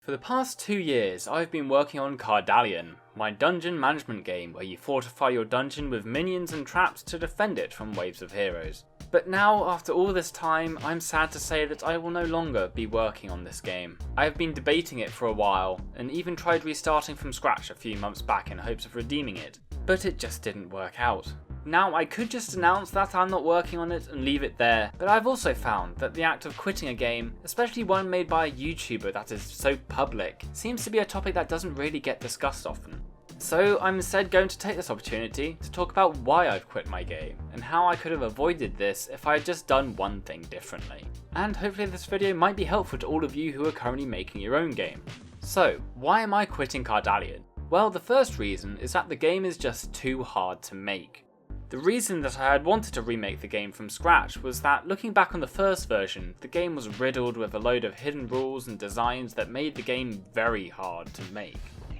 For the past 2 years, I've been working on Cardallion, my dungeon management game where you fortify your dungeon with minions and traps to defend it from waves of heroes. But now, after all this time, I'm sad to say that I will no longer be working on this game. I have been debating it for a while, and even tried restarting from scratch a few months back in hopes of redeeming it, but it just didn't work out. Now, I could just announce that I'm not working on it and leave it there, but I've also found that the act of quitting a game, especially one made by a YouTuber that is so public, seems to be a topic that doesn't really get discussed often. So I'm instead going to take this opportunity to talk about why I've quit my game, and how I could have avoided this if I had just done one thing differently. And hopefully this video might be helpful to all of you who are currently making your own game. So, why am I quitting Cardallion? Well, the first reason is that the game is just too hard to make. The reason that I had wanted to remake the game from scratch was that, looking back on the first version, the game was riddled with a load of hidden rules and designs that made the game very hard to make.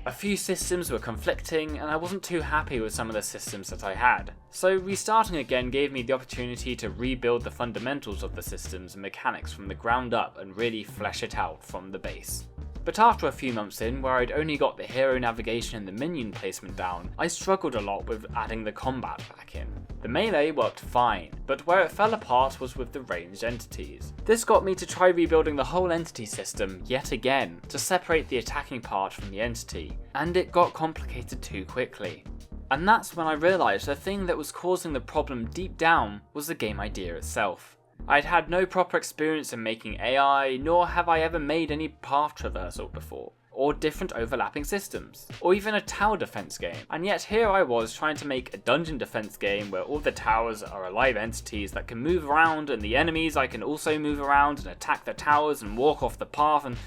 A few systems were conflicting, and I wasn't too happy with some of the systems that I had. So restarting again gave me the opportunity to rebuild the fundamentals of the systems and mechanics from the ground up and really flesh it out from the base. But after a few months in, where I'd only got the hero navigation and the minion placement down, I struggled a lot with adding the combat back in. The melee worked fine, but where it fell apart was with the ranged entities. This got me to try rebuilding the whole entity system yet again, to separate the attacking part from the entity, and it got complicated too quickly. And that's when I realised the thing that was causing the problem deep down was the game idea itself. I'd had no proper experience in making AI, nor have I ever made any path traversal before, or different overlapping systems, or even a tower defense game, and yet here I was trying to make a dungeon defense game where all the towers are alive entities that can move around, and the enemies I can also move around and attack the towers and walk off the path, and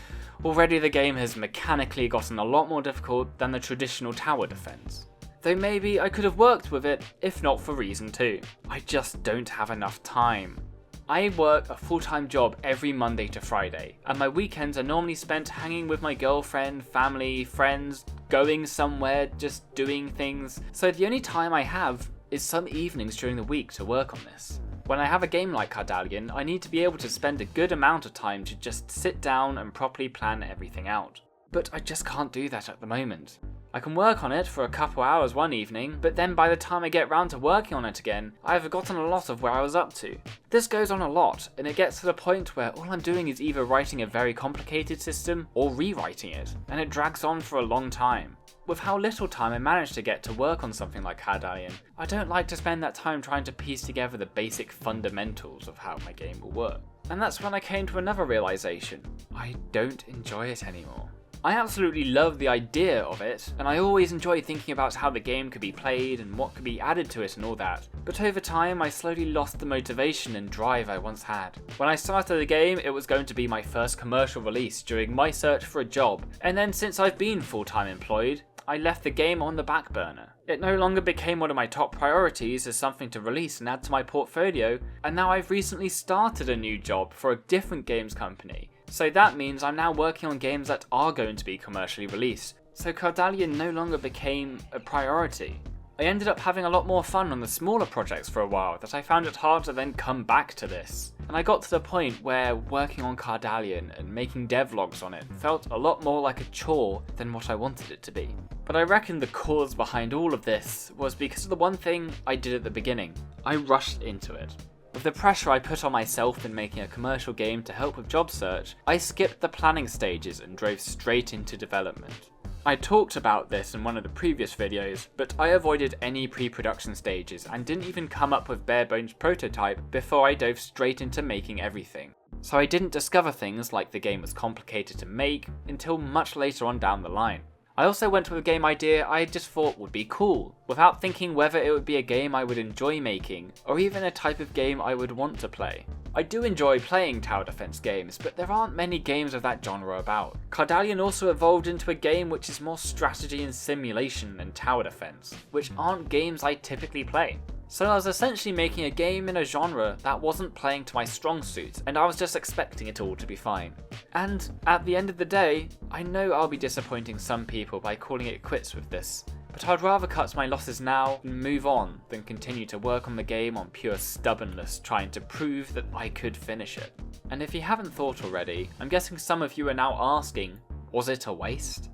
already the game has mechanically gotten a lot more difficult than the traditional tower defense. Though maybe I could have worked with it, if not for reason 2. I just don't have enough time. I work a full-time job every Monday to Friday, and my weekends are normally spent hanging with my girlfriend, family, friends, going somewhere, just doing things, so the only time I have is some evenings during the week to work on this. When I have a game like Cardallion, I need to be able to spend a good amount of time to just sit down and properly plan everything out. But I just can't do that at the moment. I can work on it for a couple hours one evening, but then by the time I get round to working on it again, I have forgotten a lot of where I was up to. This goes on a lot, and it gets to the point where all I'm doing is either writing a very complicated system or rewriting it, and it drags on for a long time. With how little time I manage to get to work on something like Cardallion, I don't like to spend that time trying to piece together the basic fundamentals of how my game will work. And that's when I came to another realization: I don't enjoy it anymore. I absolutely love the idea of it, and I always enjoy thinking about how the game could be played and what could be added to it and all that, but over time I slowly lost the motivation and drive I once had. When I started the game, it was going to be my first commercial release during my search for a job, and then since I've been full-time employed, I left the game on the back burner. It no longer became one of my top priorities as something to release and add to my portfolio, and now I've recently started a new job for a different games company. So that means I'm now working on games that are going to be commercially released, so Cardallion no longer became a priority. I ended up having a lot more fun on the smaller projects for a while that I found it hard to then come back to this. And I got to the point where working on Cardallion and making devlogs on it felt a lot more like a chore than what I wanted it to be. But I reckon the cause behind all of this was because of the one thing I did at the beginning. I rushed into it. With the pressure I put on myself in making a commercial game to help with job search, I skipped the planning stages and drove straight into development. I talked about this in one of the previous videos, but I avoided any pre-production stages and didn't even come up with bare bones prototype before I dove straight into making everything. So I didn't discover things like the game was complicated to make until much later on down the line. I also went with a game idea I just thought would be cool, without thinking whether it would be a game I would enjoy making, or even a type of game I would want to play. I do enjoy playing tower defense games, but there aren't many games of that genre about. Cardallion also evolved into a game which is more strategy and simulation than tower defense, which aren't games I typically play. So I was essentially making a game in a genre that wasn't playing to my strong suit, and I was just expecting it all to be fine. And at the end of the day, I know I'll be disappointing some people by calling it quits with this, but I'd rather cut my losses now and move on than continue to work on the game on pure stubbornness trying to prove that I could finish it. And if you haven't thought already, I'm guessing some of you are now asking, Was it a waste?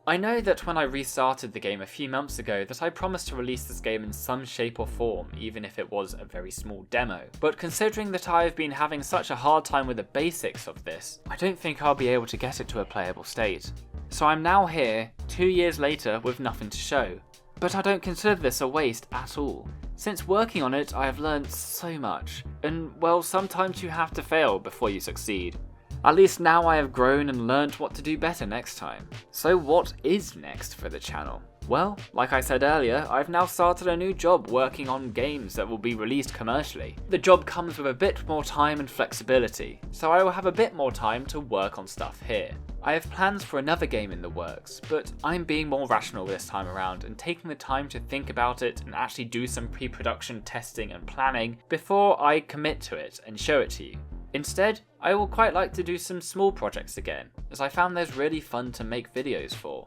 I know that when I restarted the game a few months ago that I promised to release this game in some shape or form, even if it was a very small demo, but considering that I've been having such a hard time with the basics of this, I don't think I'll be able to get it to a playable state. So I'm now here, 2 years later, with nothing to show. But I don't consider this a waste at all. Since working on it, I have learned so much, and well, sometimes you have to fail before you succeed. At least now I have grown and learned what to do better next time. So what is next for the channel? Well, like I said earlier, I've now started a new job working on games that will be released commercially. The job comes with a bit more time and flexibility, so I will have a bit more time to work on stuff here. I have plans for another game in the works, but I'm being more rational this time around and taking the time to think about it and actually do some pre-production testing and planning before I commit to it and show it to you. Instead, I will quite like to do some small projects again, as I found those really fun to make videos for.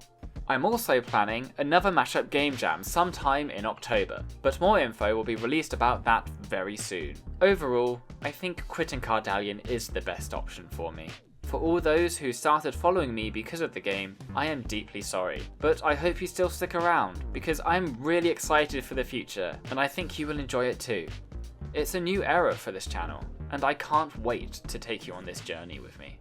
I'm also planning another mashup game jam sometime in October, but more info will be released about that very soon. Overall, I think quitting Cardallion is the best option for me. For all those who started following me because of the game, I am deeply sorry, but I hope you still stick around, because I'm really excited for the future, and I think you will enjoy it too. It's a new era for this channel, and I can't wait to take you on this journey with me.